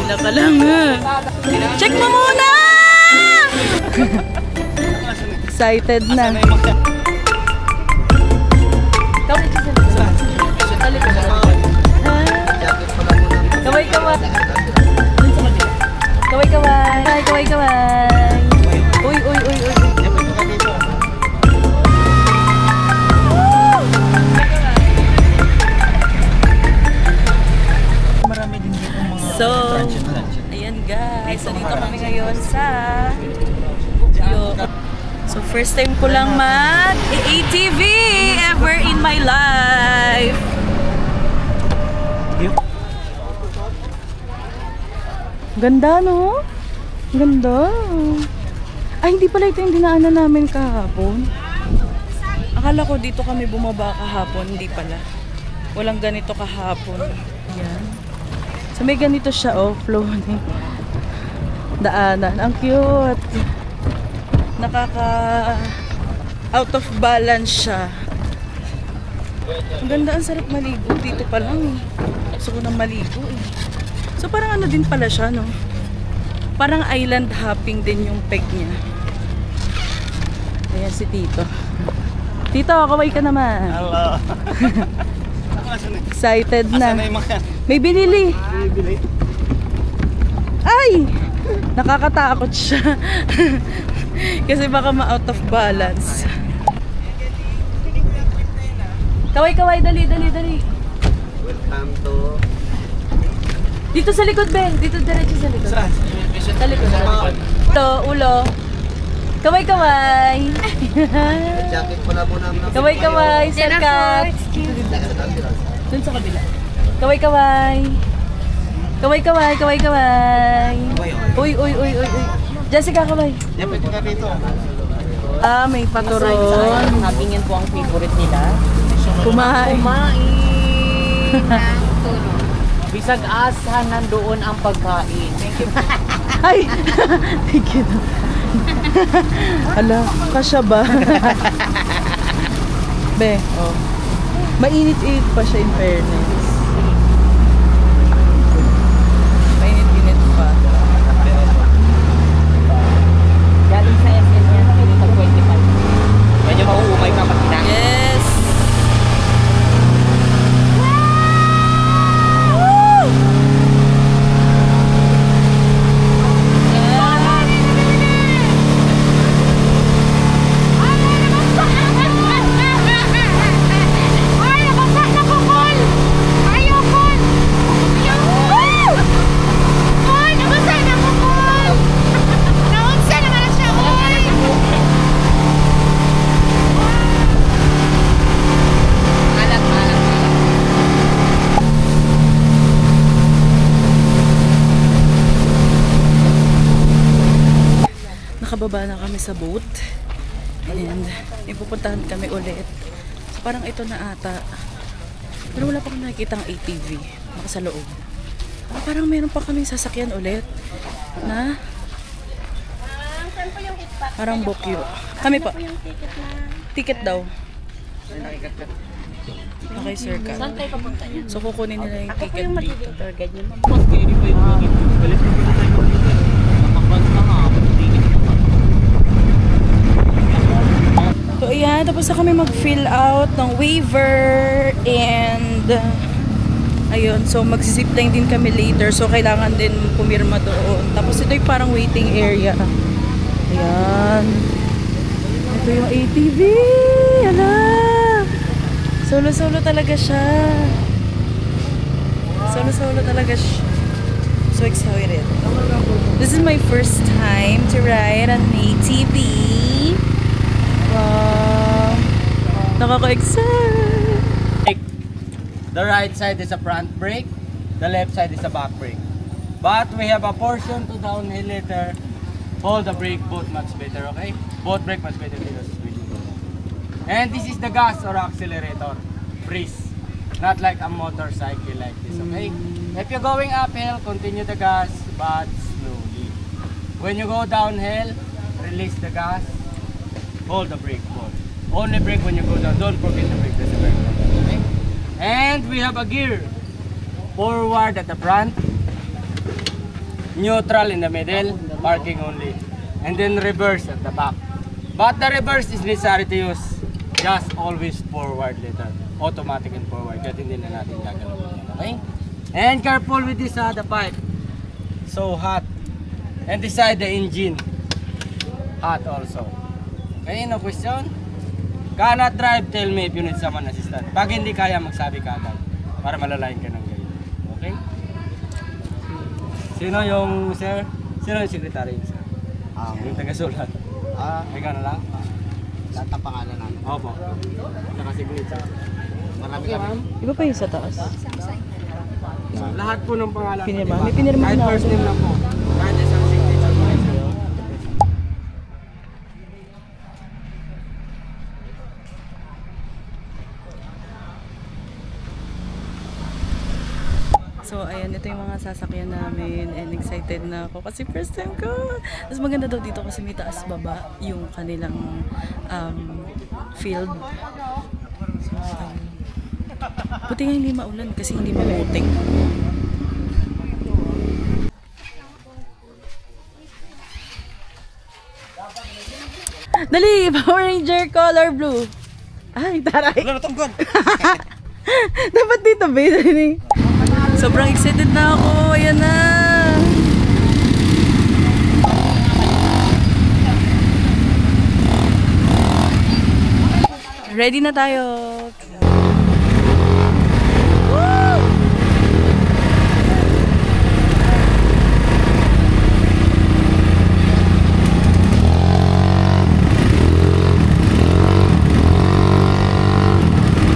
Pila ka lang ha. Check mo muna! Excited na. Kaway kaway. Kaway kaway. Kaway kaway. Uy uy uy uy. So, ayan guys. So dito kami ngayon sa Bukyo. So first time ko lang mag-ATV ever in my life. Ganda no? Ganda. Ay, hindi pala ito yung dinaanan namin kahapon. Akala ko dito kami bumaba kahapon. Hindi pala. Walang ganito kahapon. Ayan. So may ganito siya, oh, flowing daanan. Ang cute. Nakaka out of balance siya. Ang ganda, ang sarap maligo. Dito pa lang eh. Gusto ko nang maligo eh. So parang ano din pala siya, no? Parang island hopping din yung peg niya. Ayan si Tito. Tito, kaway ka naman. Hello. Excited na. May binili. Ay! Nakakatakot siya. Kasi baka ma-out of balance. Kaway-kaway, dali, dali, dali. Welcome to... Dito sa likod, Ben. Dito diretso sa likod. Sa likod. Ulo, ulo. Kaway-kaway. Jacket pala po namin. Kaway-kaway, sarkat. Dun sa kabila. Kaway-kaway. Kaway-kaway, kaway-kaway. Uy, uy, uy, uy, uy. Jessica, kaway. Yan, pwede ka rito. Ah, may paturon. Habingin po ang favorite nila. Kumain. Bisag asahan nandoon ang pagkain. Thank you. Ay! Thank you. Ala, kasya ba? Be, oh. Mainit-init pa siya in fairness. Mainit-init pa. Galing sa SM yan, nakikita 25. Medyo mauumay ka pag kinain. Yes! Nakababa na kami sa boat and ipupuntahan kami ulit. So parang ito na ata, pero wala pa kami nakikita ang ATV baka sa loob. Parang meron pa kaming sasakyan ulit na parang Bukyo. Kami pa ticket daw. Okay, sir ka. Saan tayo papunta niya? So kukunin nila yung ticket Yung dito. tour guide niya. So ayan, tapos na kami mag-fill out ng waiver and ayun, so mag-zipline din kami later, so kailangan din pumirma doon. Tapos ito yung parang waiting area. Ayan. Ito yung ATV. Hala. Solo-solo talaga siya. Solo-solo talaga siya. So excited. This is my first time to ride an ATV. Wow. Nakaka-excite. The right side is a front brake, the left side is a back brake. But we have a portion to downhill later. Hold the brake both much better, okay? Both brake much better because and this is the gas or accelerator. Breeze. Not like a motorcycle like this, okay? If you're going uphill, continue the gas, but slowly. When you go downhill, release the gas, hold the brake both. Only brake when you go down. Don't forget the brake. That's a very important, okay? And we have a gear. Forward at the front. neutral in the middle, parking only, and then reverse at the back. But the reverse is necessary to use just always forward later, automatic and forward, kaya hindi na natin gagalawin yan, okay? And careful with this, the pipe, so hot, and this side the engine, hot also. Okay, no question? Cannot drive, tell me if you need someone assistant. Pag hindi kaya, magsabi ka agad para malalayan ka ng ganyan. Okay? Sino yung sir? Sino yung secretary? Sir? Yung taga-sulat. Ikaw na lang? Lahat ng pangalan namin. Opo. Naka-signature. Marami kami. Iba pa yung sa taas. Lahat po ng pangalan. Pinirma? May pinirma kahit na first ako. name lang po. Kahit isang signature po. So, ayan, ito yung mga sasakyan namin and excited na ako kasi first time ko. Tapos maganda daw dito kasi may taas baba yung kanilang field. So, buti nga hindi maulan kasi hindi mamuting. Dali! Power Ranger color blue! Ay, taray! Wala na tungkol. Dapat dito, babe. Sobrang excited na ako. Ayan na. Ready na tayo. Woo!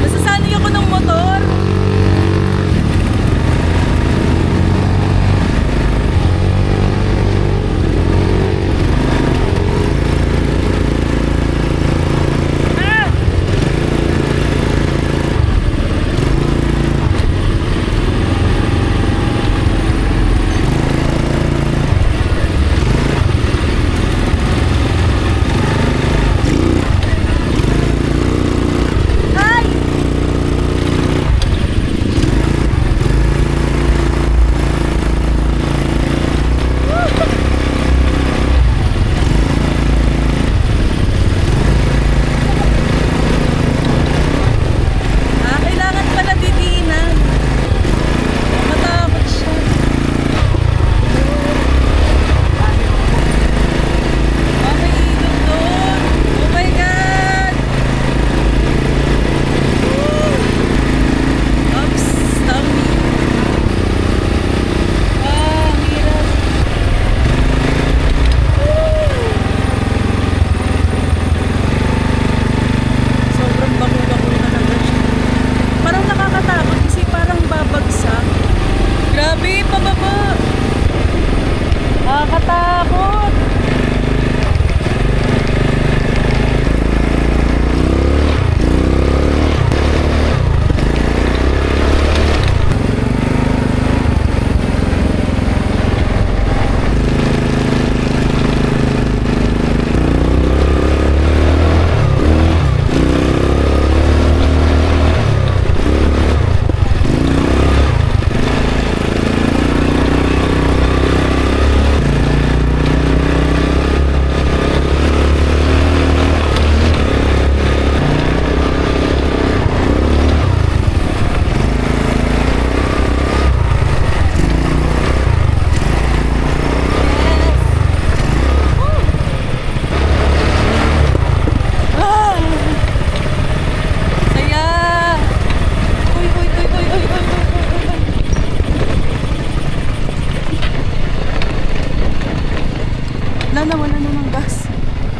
Nasasanay ako ng motor.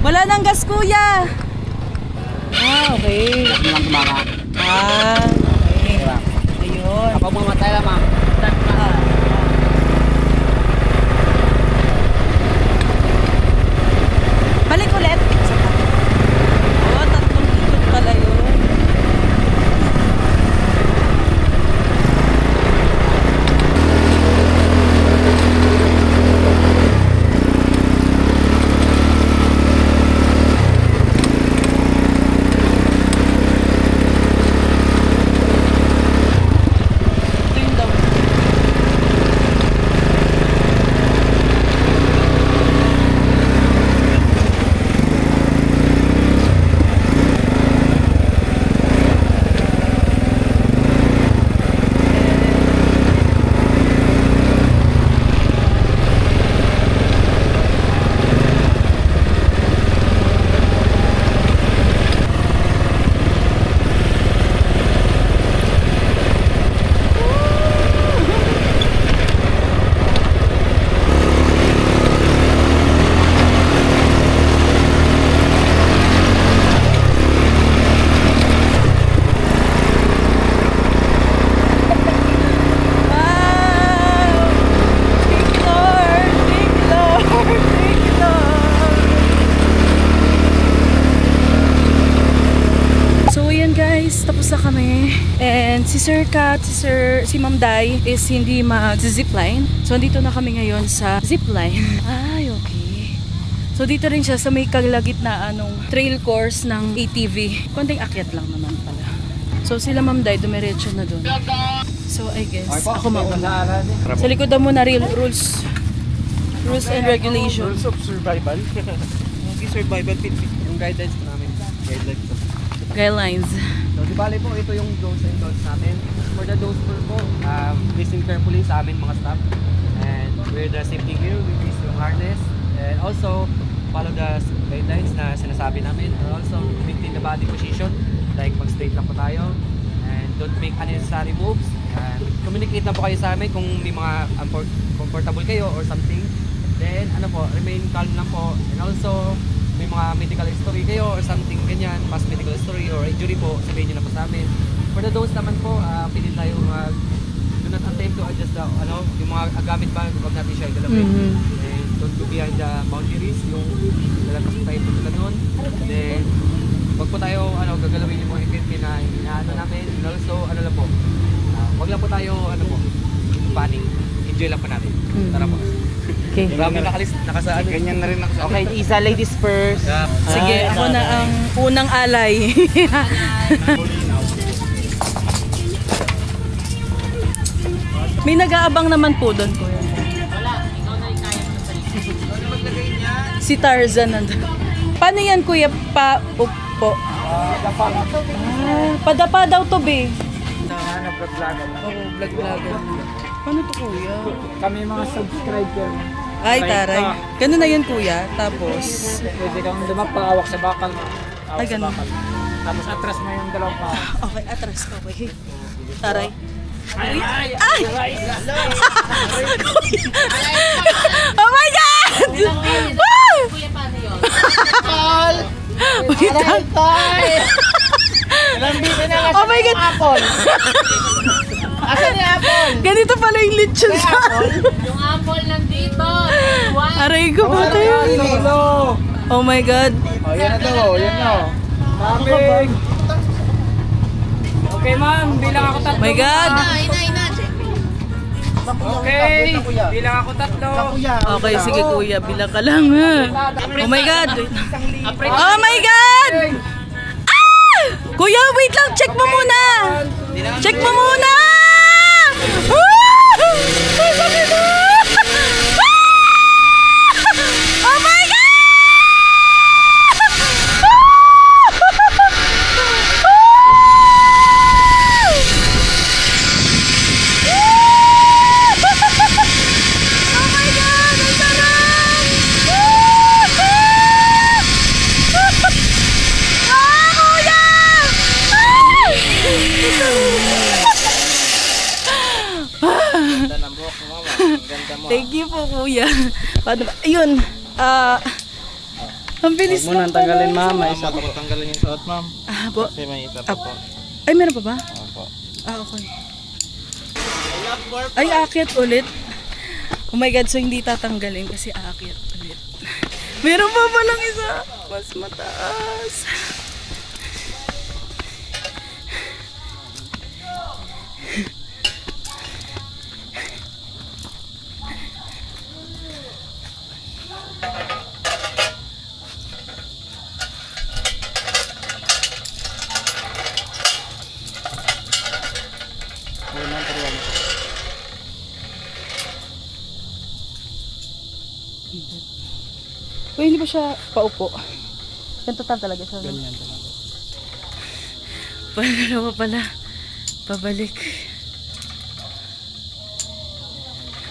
Wala nang gas, kuya. Okay. Hindi lang tumara. Okay. Ayun. Kapag mamatay lang, ma'am. Balik ulit. Oo, 3 ikot pala yun. Ito yung daw. Kat, si Ma'am Day is hindi mag-zipline. So, dito na kami ngayon sa zipline. Ay, okay. So, dito rin siya sa may kalagitnaan ng trail course ng ATV. Konting akyat lang naman pala. So, sila Ma'am Day, dumiretso na dun. So, I guess, ako mauna. Sa likod na muna, rules and regulations. Rules of survival. Okay, survival fit yung guidelines namin. Guidelines. So, di bale po, ito yung do's and don'ts namin. For the do's po, listen carefully sa amin mga staff. And wear the safety gear, which is yung harness. And also, follow the guidelines na sinasabi namin. And also, maintain the body position. Like, mag-straight lang po tayo. And don't make unnecessary moves. And communicate na po kayo sa amin kung may mga comfortable kayo or something. Then, remain calm lang po. And also, may mga medical history kayo or something ganyan, past medical history or injury po, sabihin nyo na po sa amin. For the dose naman po, pwede tayo do not attempt to adjust the, yung mga gamit ba, huwag natin siya igalawin. And don't go behind the boundaries, yung lalabas po tayo punta doon. Then, huwag po tayo, gagalawin yung mga equipment na inaano namin. And also, lang po, huwag lang po tayo, panic. Enjoy lang po natin. Tara po. Okay. Marami nakasaan. Ganyan na rin nakasaan. Okay, isa ladies first. Sige, ako na ang unang alay. May nag-aabang naman po doon, kuya. Wala, ikaw na yung kaya mo sa sarili. Si Tarzan nandun. Paano yan, kuya? Pa-upo. Padapa daw to, be. Nag-vlogger. Oo, vlog-vlogger. Paano to, kuya? Kami mga subscriber. Ay, taray. Ganun na yun, kuya. Tapos, Pwede kang dumapawak sa bakal. Ay, ganun. Tapos atras mo yung dalawang pa. okay, atras. Okay. Taray. Ay! Oh my God! Woo! Kuya, paano yun? Wait lang. Oh my God! Asan yung apple? Ganito pala yung lechon sa Yung apple nandito. aray ko po tayo. Oh my God. Oh, yan na daw. Yan na. Mabing. Okay, ma'am. Bilang ako tatlo. My God. Okay. Bilang ako tatlo. Okay, sige kuya. Bilang ka lang ha. Oh my God. Oh my God! Ah! Kuya, wait lang. Check mo muna. Check mo muna. Ah! Ay, sabi mo. Ah! Oh my God! Thank you po, kuya. Paano ba? Ayun. Ang bilis Huwag mo nang lang tanggalin, pala. ma'am. May isa pa po tanggalin yung suot, ma'am. Po. Kasi may isa pa po. Ay, meron pa ba? Opo. Okay. Ay, aakyat ulit. Oh my God, so hindi tatanggalin kasi aakyat ulit. Meron pa palang isa. Mas mataas. Uy, hindi ba siya paupo? Yan total talaga siya. Ganyan talaga. Dalawa pala. Pabalik.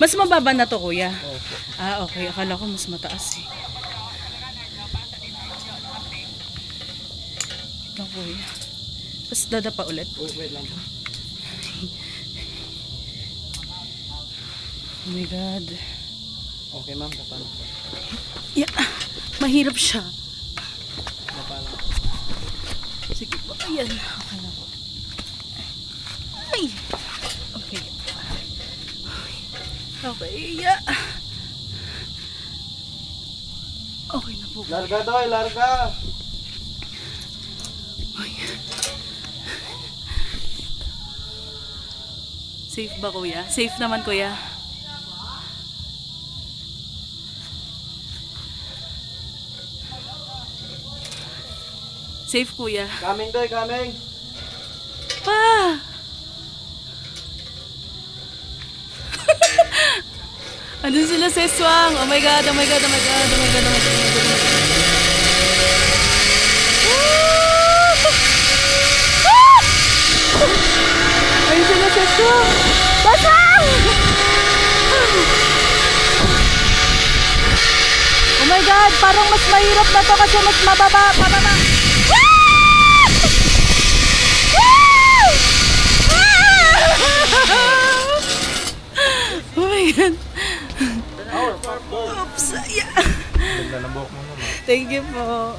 Mas mababa na to, kuya? Opo. Ah, okay. Akala ko mas mataas eh. Ito, kuya. Tapos dadapa ulit. Wait lang po. Oh my God. Okay, ma'am. Kapano po. Yeah. Mahirap siya. Kapano. Sige po. Ayan. Okay na po. Ay! Okay. Okay. Yeah. Okay na po. Larga doy, larga! Safe ba, kuya? Safe naman, kuya. Safe, kuya. Coming doy, coming. Pa! Andun sila sa Swang. Oh my God, oh my God, oh my God, oh my God, oh my God, oh my God, oh my God. Ayun sila sa Swang. Basang! Oh my God, parang mas mahirap na to kasi mas mababa. Pababa. Oh my God. Oops. Yeah. Thank you po.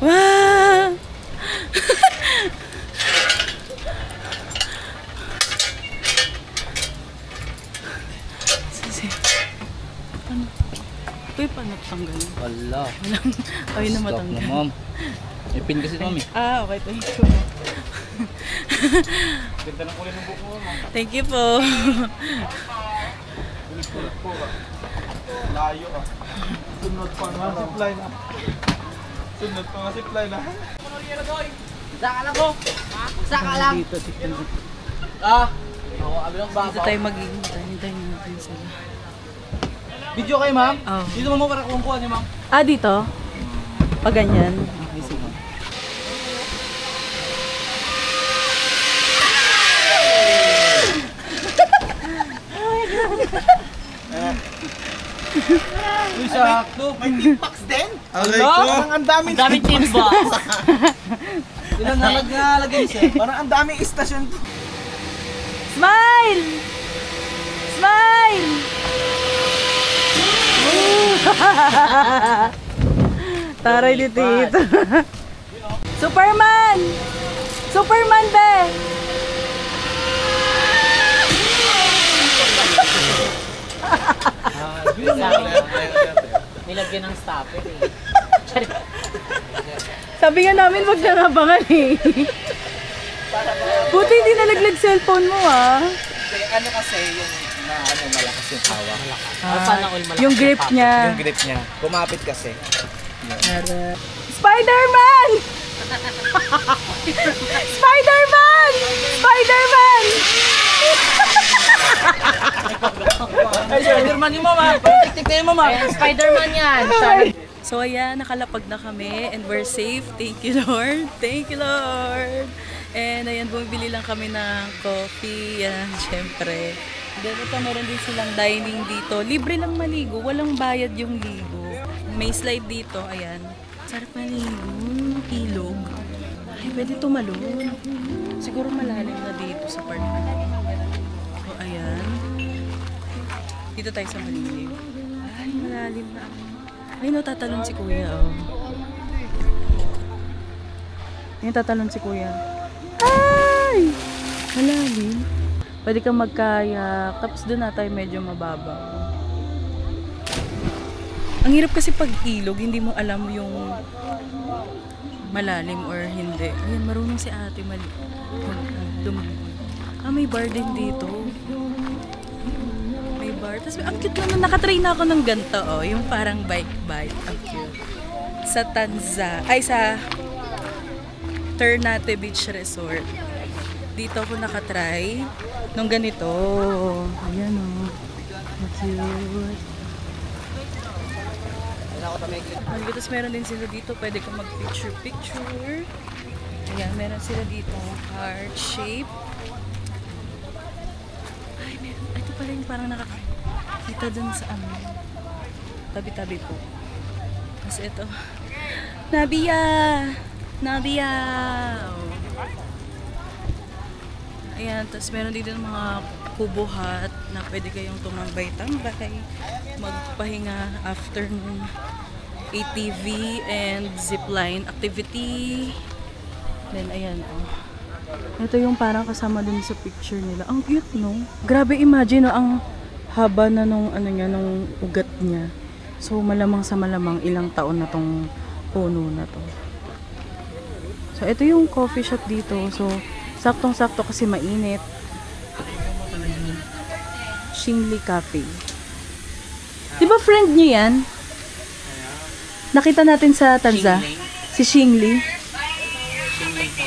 Wow. Paano? Uy, paano tanggalin? Wala. Ayun na matanggal. ma'am. May pin kasi ma'am eh. Ah, okay. Thank you. Ganda ng kulay ng buhok mo, ma'am. Thank you po. Ulit po ba? Layo ah. Sunod pa nga zipline ah. Sunod pa nga zipline ah. Saka lang ko. Saka lang. Dito, dito. Ah. Ako, abi lang ba? Dito tayo mag-iintay. Hintayin natin sila. Video kayo ma'am? Oh. Dito mo para kuha niyo ma'am. Ah, dito? Pag ganyan. Okay, sige ma'am. Uy, sakto. May timpax din? Aray Hello? ko. Parang ang daming Daming team box. Ilang nalagay siya? Parang ang daming istasyon to. Smile! Smile! Taray ni Tito. Superman! Superman, be! Nilagyan ng stopper eh. Sabi nga namin wag nang abangan eh. Buti hindi nalaglag cellphone mo ah. Ano kasi yung malakas yung hawak. Yung grip niya. Yung grip niya. Kumapit kasi. Spider-Man! Spider-Man! Spider-Man! Ay, Spider-Man yung mama. Tik-tik na yung mama. Spider-Man yan. So ayan, nakalapag na kami and we're safe. Thank you, Lord. Thank you, Lord. And ayan, bumibili lang kami ng coffee. Yan, syempre. Then ito, meron din silang dining dito. Libre lang maligo. Walang bayad yung ligo. May slide dito. Ayan. Sarap maligo. Ilog. Ay, pwede tumalon. Siguro malalim na dito sa part na. So, ayan. Dito tayo sa malilim. Ay, malalim na. Ay, no, tatalon si Kuya, oh. Ayun, tatalon si Kuya. Ay! Malalim. Pwede kang magkayak. Tapos doon na tayo medyo mababaw. Ang hirap kasi pag ilog, hindi mo alam yung malalim or hindi. Ayan, marunong si ate lumangoy. Ah, may bar din dito. May bar. Tapos ang cute naman. Nakatry na ako ng ganito, oh. Yung parang bike-bike. Ang cute. Sa sa Ternate Beach Resort. Dito ako nakatry nung ganito. Ayan, oh. Cute. Tapos meron din sila dito, pwede kang mag-picture-picture. Ayan, meron sila dito heart shape. Ay, meron. Ito pala yung parang nakakita dun sa tabi-tabi po. Tapos ito. Nabia! Nabia! Oh. Ayan, tapos meron dito mga kubo hut na pwede kayong tumambay-tambay, magpahinga after ng ATV and zipline activity. Then ayan, oh. Ito yung parang kasama dun sa picture nila. Ang cute, no? Grabe, imagine, no? Ang haba na nung nung ugat niya. So malamang sa malamang ilang taon na tong puno na to. So ito yung coffee shop dito. So Saktong-sakto kasi mainit. Xingli Cafe. Di ba friend niyo yan? Nakita natin sa Tanza. Si Xingli.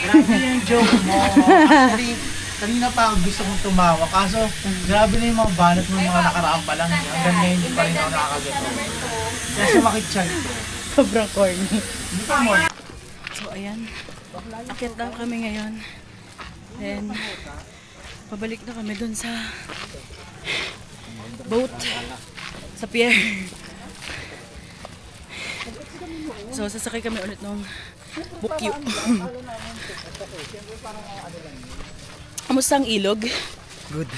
Grabe yung joke mo. Actually, kanina pa ako gusto kong tumawa. Kaso, grabe na yung mga banat mo mga nakaraan pa lang. Hanggang ngayon, hindi pa rin ako nakakagato. Kaya sumakit siya nito. Sobrang corny. Hindi pa mo. So, ayan. Akit lang kami ngayon. And, pabalik na kami dun sa boat. Sa pier. So, sasakay kami ulit nung Bukyo. Kamusta ang ilog? Good.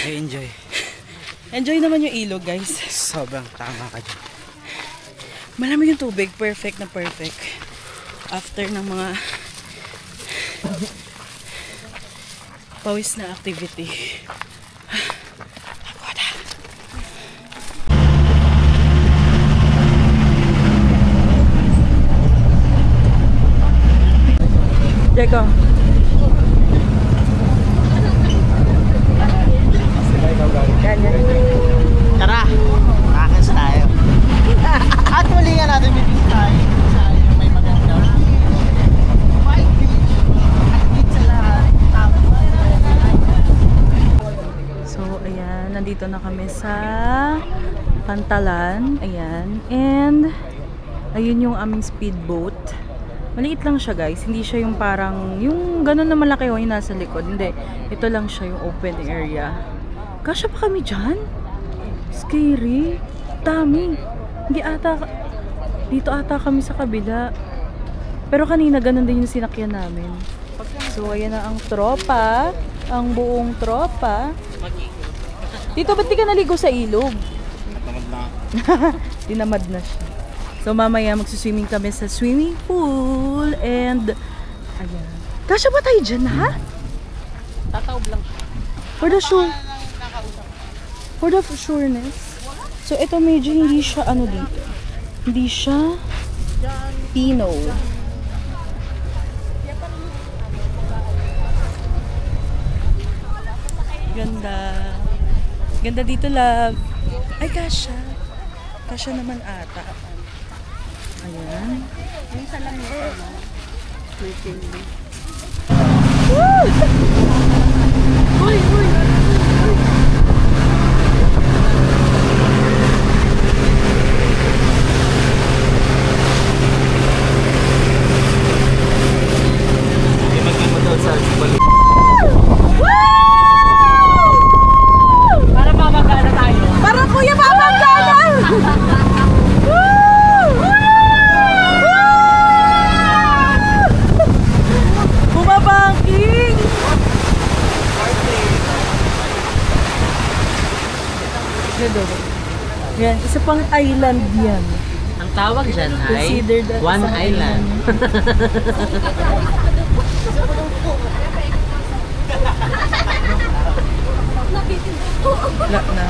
I enjoy. Enjoy naman yung ilog, guys. Sobrang tama ka dyan. Malamig yung tubig. Perfect na perfect. After ng mga pawis na activity. Jeko. Tara, kakas tayo. At muli nga natin bibis tayo sa yung may maganda. White beach. At beach sa lahat. So, ayan. Nandito na kami sa Pantalan. Ayan. And, ayun yung aming speedboat. Maliit lang siya, guys. Hindi siya yung parang, yung ganun na malaki yung nasa likod. Hindi. Ito lang siya yung open area. Kasya pa kami dyan? Scary. Dami. Hindi ata, dito ata kami sa kabila. Pero kanina ganun din yung sinakyan namin. So, ayan na ang tropa. Ang buong tropa. Dito, ba't di ka naligo sa ilog? Tamad na. Dinamad na siya. So, mamaya magsuswimming kami sa swimming pool. And, ayan. Kasya ba tayo dyan, ha? Tataob lang. For the sure. For the sureness. So, ito medyo hindi siya, ano dito. Hindi siya Pino. Ganda. Ganda dito, love. Ay, kasya. Kasya naman ata. Ayan. Yung isa lang yun. Woo! Uy, uy! Imagin mo daw sa Subaru. Para mabagana tayo. Parang kuya mabangganan! Bumabangking! Yan, isa pang island yan. Ang tawag dyan ay Considered as One isang Island. Wala na.